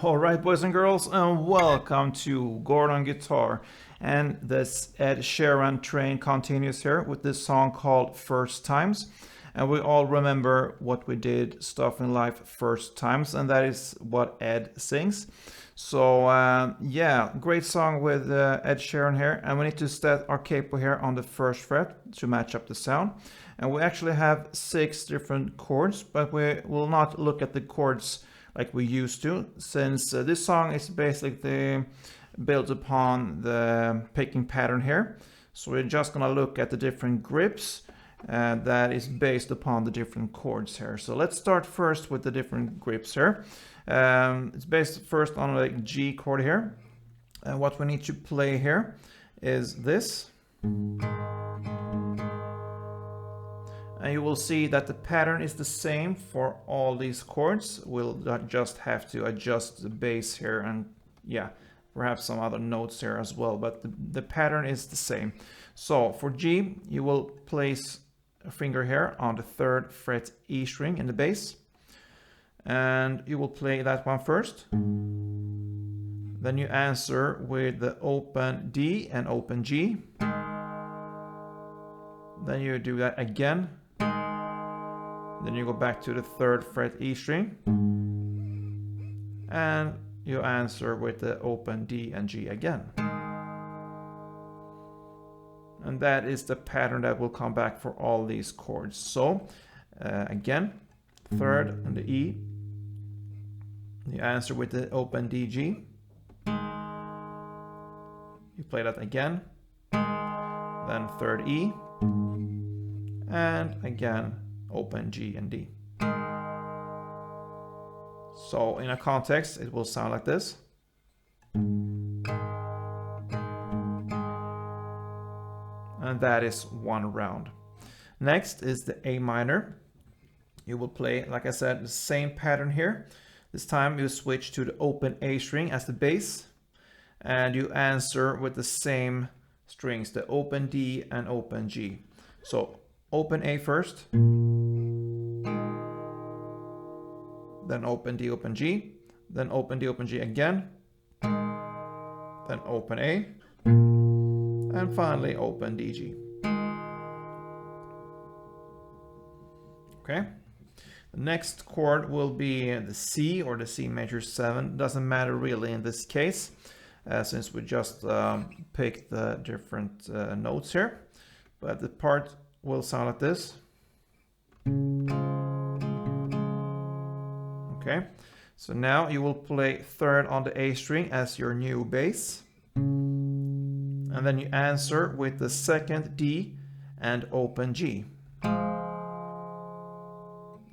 All right, boys and girls, and welcome to Gordon Guitar. And this Ed Sheeran train continues here with this song called First Times. And we all remember what we did stuff in life first times, and that is what Ed sings. So yeah, great song with Ed Sheeran here. And we need to set our capo here on the first fret to match up the sound. And we actually have 6 different chords, but we will not look at the chords like we used to, since this song is basically built upon the picking pattern here. So we're just gonna look at the different grips that is based upon the different chords here. So let's start first with the different grips here. It's based first on the G chord here. And what we need to play here is this. And you will see that the pattern is the same for all these chords. We'll just have to adjust the bass here and yeah, perhaps some other notes here as well, but the pattern is the same. So for G, you will place a finger here on the 3rd fret E string in the bass. And you will play that one first. Then you answer with the open D and open G. Then you do that again. Then you go back to the 3rd fret E string. And you answer with the open D and G again. And that is the pattern that will come back for all these chords. So again, 3rd and the E. You answer with the open D, G. You play that again. Then 3rd E. And again, open G and D. So in a context, it will sound like this. And that is one round. Next is the A minor. You will play, like I said, the same pattern here. This time you switch to the open A string as the bass. And you answer with the same strings, the open D and open G. So open A first. Then open D, open G. Then open D, open G again. Then open A. And finally open D, G. Okay. The next chord will be the C or the C major 7. Doesn't matter really in this case, since we just picked the different notes here. But the part will sound like this. Okay, so now you will play 3rd on the A string as your new bass. And then you answer with the 2nd D and open G. And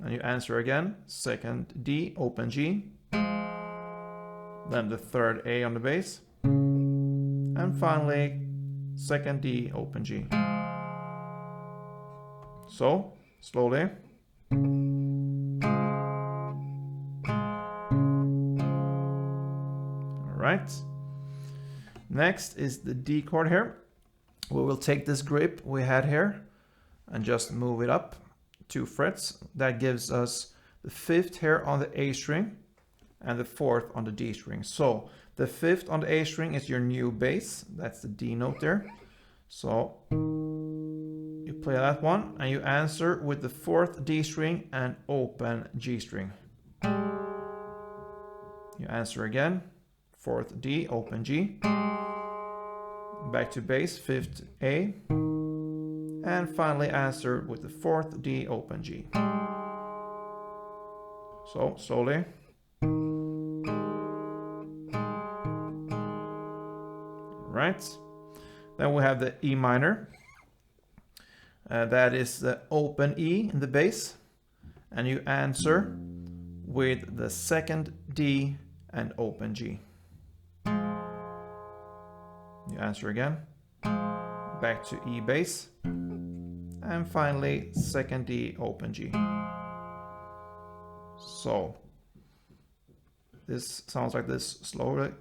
you answer again, 2nd D, open G. Then the 3rd A on the bass. And finally, 2nd D, open G. So, slowly. Right. Next is the D chord here. We will take this grip we had here and just move it up 2 frets. That gives us the 5th here on the A string and the 4th on the D string. So the 5th on the A string is your new bass. That's the D note there. So you play that one and you answer with the 4th D string and open G string. You answer again. 4th D, open G, back to bass, 5th A, and finally answer with the 4th D, open G. So, slowly. Right. Then we have the E minor. That is the open E in the bass, and you answer with the 2nd D and open G. You answer again, back to E bass, and finally 2nd D, open G. So this sounds like this slowly.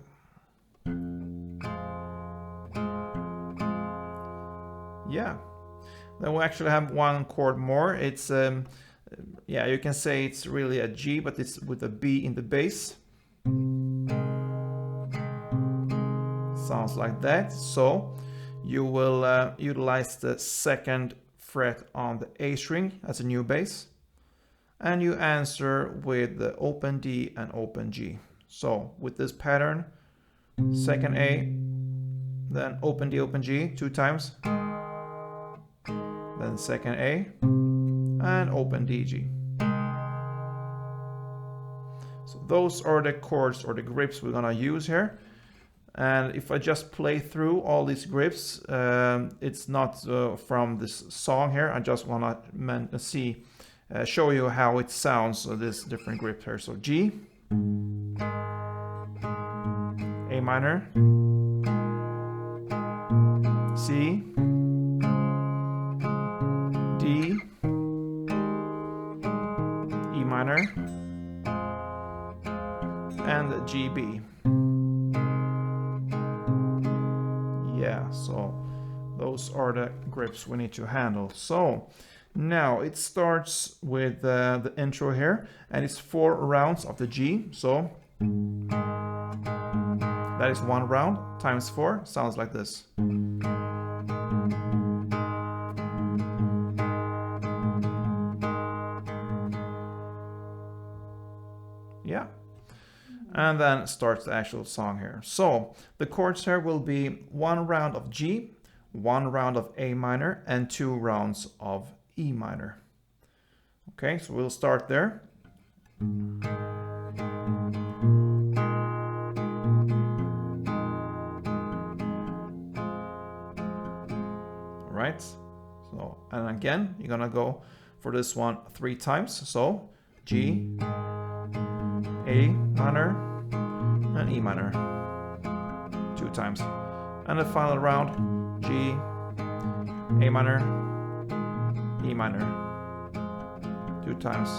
Yeah. Then we actually have one chord more. It's yeah, you can say it's really a G, but it's with a B in the bass. And sounds like that. So you will utilize the 2nd fret on the A string as a new bass, and you answer with the open D and open G. So with this pattern, 2nd A, then open D, open G 2 times, then 2nd A, and open D, G. So those are the chords or the grips we're gonna use here. And if I just play through all these grips, it's not from this song here. I just wanna show you how it sounds, this different grip here. So G, A minor, C, D, E minor, and GB. Yeah, so those are the grips we need to handle. So now it starts with the intro here, and it's 4 rounds of the G. So that is 1 round times 4, sounds like this. Yeah. And then starts the actual song here. So the chords here will be 1 round of G, 1 round of A minor, and 2 rounds of E minor. Okay, so we'll start there. All right, so, and again, you're gonna go for this one 3 times. So G, A minor, and E minor 2 times. And the final round, G, A minor, E minor 2 times.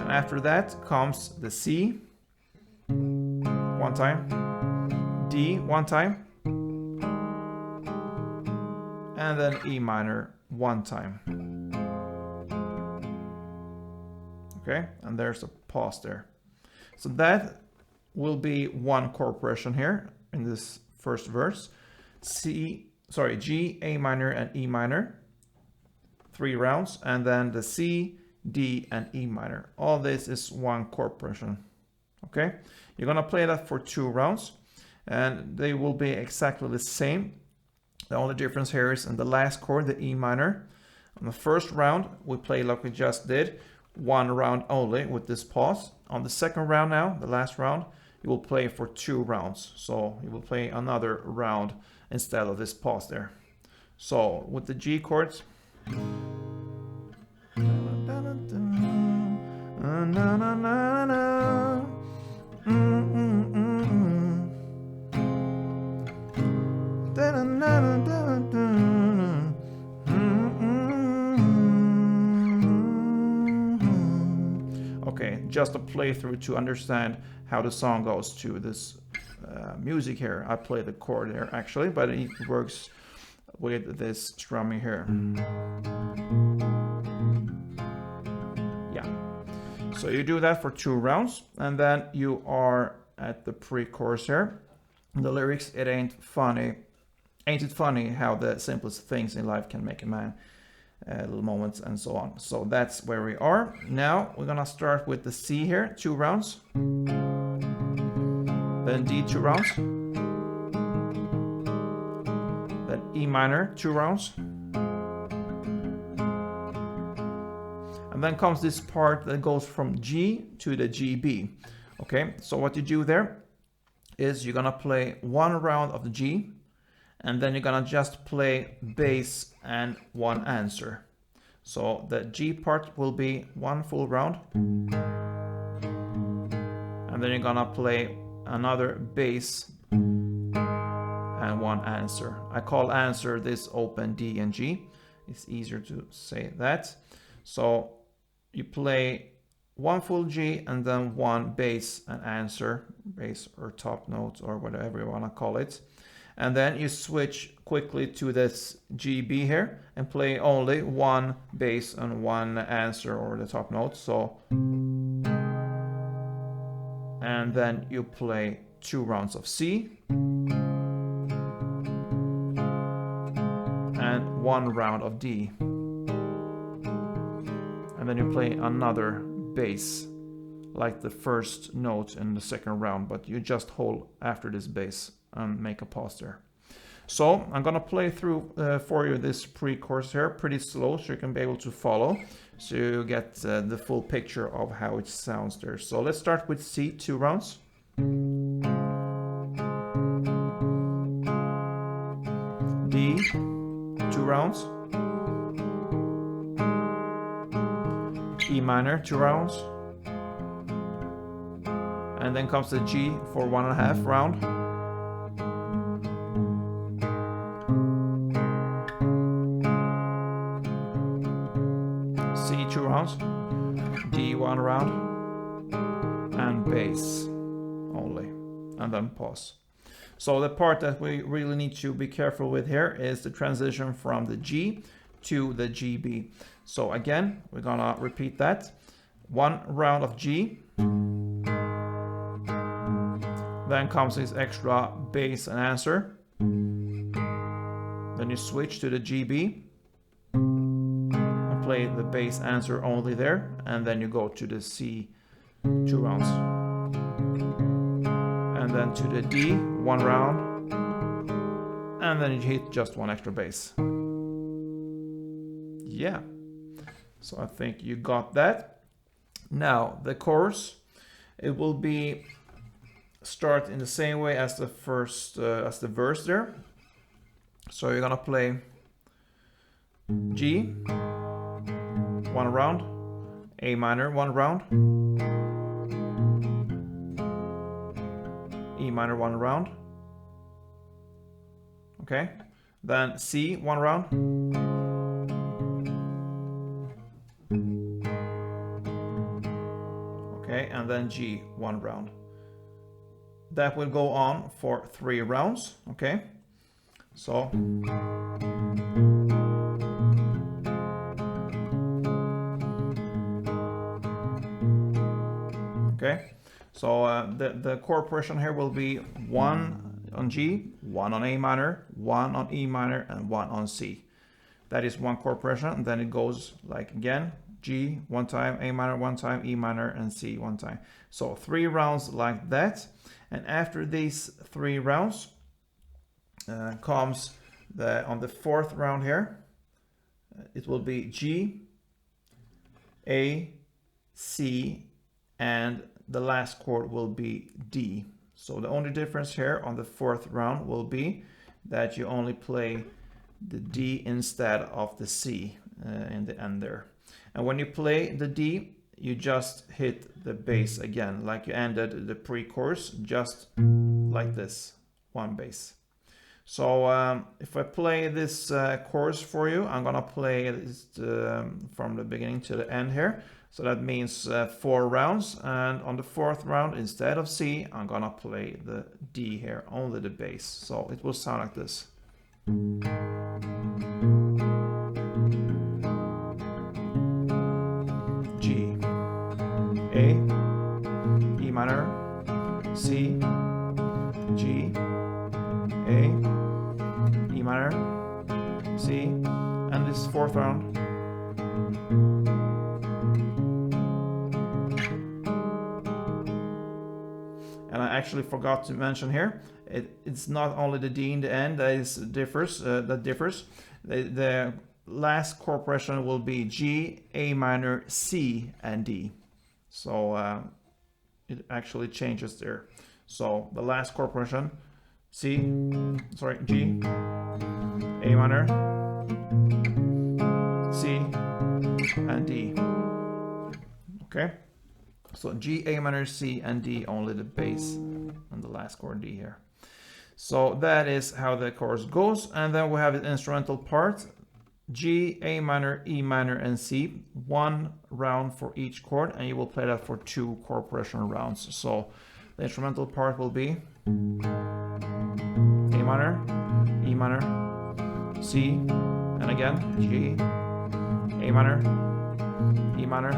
And after that comes the C 1 time, D 1 time, and then E minor 1 time. Okay, and there's a pause there. So that will be 1 chord progression here in this first verse. G, A minor, and E minor, 3 rounds, and then the C, D, and E minor. All this is 1 chord progression. Okay, you're gonna play that for 2 rounds, and they will be exactly the same. The only difference here is in the last chord, the E minor. On the first round, we play like we just did, 1 round only with this pause. On the second round now, the last round, you will play for 2 rounds. So you will play another round instead of this pause there. So with the G chords, okay, just a playthrough to understand how the song goes to this music here. I play the chord here actually, but it works with this strumming here. Yeah, so you do that for 2 rounds, and then you are at the pre-chorus here. The lyrics, it ain't it funny how the simplest things in life can make a man, little moments and so on. So that's where we are. Now we're gonna start with the C here, 2 rounds, then D 2 rounds, then E minor 2 rounds, and then comes this part that goes from G to the GB. Okay, so what you do there is you're gonna play 1 round of the G, and then you're gonna just play bass and 1 answer. So the G part will be 1 full round, and then you're gonna play another bass and 1 answer. I call answer this open D and G. It's easier to say that. So you play 1 full G and then 1 bass and answer, bass or top note or whatever you wanna call it. And then you switch quickly to this GB here and play only 1 bass and 1 answer or the top note. So, and then you play 2 rounds of C, one round of D. And then you play another bass, like the first note in the second round, but you just hold after this bass and make a pause there. So I'm gonna play through for you this pre-chorus here pretty slow so you can be able to follow, so you get the full picture of how it sounds there. So let's start with C, 2 rounds. D, 2 rounds. E minor, 2 rounds. And then comes the G for 1.5 round. C, 2 rounds. D, 1 round. And bass only. And then pause. So the part that we really need to be careful with here is the transition from the G to the GB. So again, we're gonna repeat that. 1 round of G. Then comes this extra bass and answer. Then you switch to the GB and play the bass answer only there. And then you go to the C, 2 rounds. And then to the D, 1 round. And then you hit just 1 extra bass. Yeah. So I think you got that. Now the chorus, it will be start in the same way as the first as the verse there. So you're gonna play G, 1 round, A minor, 1 round, E minor, 1 round. Okay, then C, 1 round. Okay, and then G, 1 round. That will go on for 3 rounds. Okay, so okay, so the chord progression here will be 1 on G, 1 on A minor, 1 on E minor, and 1 on C. That is 1 chord progression, and then it goes like again, G 1 time, A minor 1 time, E minor, and C 1 time. So 3 rounds like that. And after these 3 rounds comes on the 4th round here, it will be G, A, C, and the last chord will be D. So the only difference here on the 4th round will be that you only play the D instead of the C in the end there. And when you play the D, you just hit the bass again, like you ended the pre-chorus, just like this, 1 bass. So if I play this chorus for you, I'm gonna play this from the beginning to the end here. So that means 4 rounds, and on the 4th round, instead of C, I'm gonna play the D here, only the bass. So it will sound like this. G, A, E minor, C, G, A, E minor, C, and this 4th round. And I actually forgot to mention here, it's not only the D in the end that differs. The last chord progression will be G, A minor, C, and D. So it actually changes there. So the last chord progression, G, A minor, C, and D. Okay. So G, A minor, C, and D, only the bass and the last chord D here. So that is how the chorus goes. And then we have the instrumental part. G, A minor, E minor, and C. 1 round for each chord, and you will play that for 2 chord progression rounds. So the instrumental part will be A minor, E minor, C, and again G, A minor, E minor,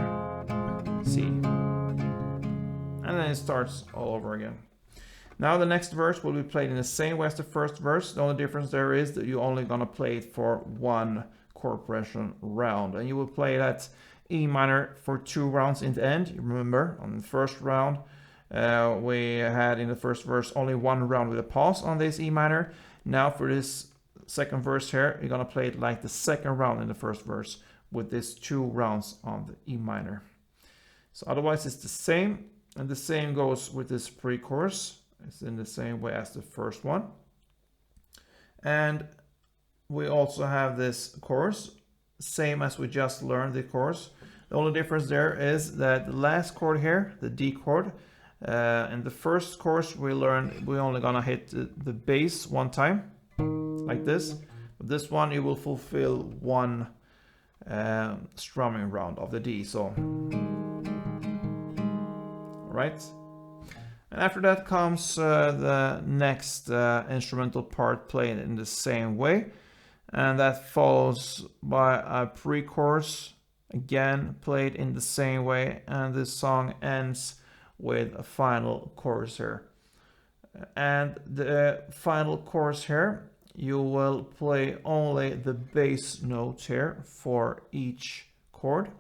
C. And then it starts all over again. Now the next verse will be played in the same way as the first verse. The only difference there is that you're only gonna play it for one chord progression round, and you will play that E minor for 2 rounds in the end. You remember on the first round we had in the first verse only 1 round with a pause on this E minor. Now for this second verse here, you're gonna play it like the second round in the first verse with this 2 rounds on the E minor. So otherwise it's the same, and the same goes with this pre-chorus. It's in the same way as the first one. And we also have this chorus, same as we just learned the chorus. The only difference there is that the last chord here, the D chord, in the first chorus we learned we're only gonna hit the bass 1 time, like this. With this one you will fulfill 1 strumming round of the D. So, right? And after that comes the next instrumental part played in the same way, and that follows by a pre-chorus again played in the same way, and this song ends with a final chorus here. And the final chorus here, you will play only the bass notes here for each chord.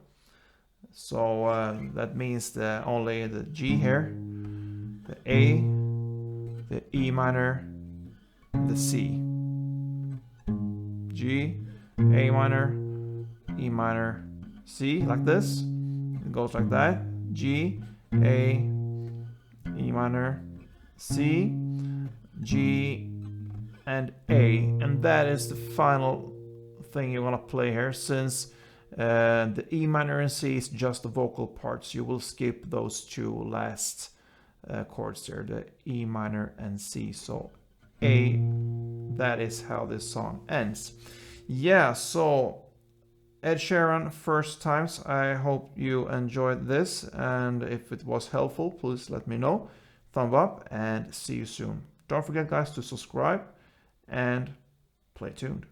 So that means only the G here, the A, the E minor, the C. G, A minor, E minor, C, like this. It goes like that. G, A, E minor, C, G, and A. And that is the final thing you want to play here, since the E minor and C is just the vocal parts. You will skip those 2 last chords there, the E minor and C. So A, that is how this song ends. Yeah, so Ed Sheeran, First Times. I hope you enjoyed this, and if it was helpful, please let me know. Thumb up, and see you soon. Don't forget, guys, to subscribe and play tuned.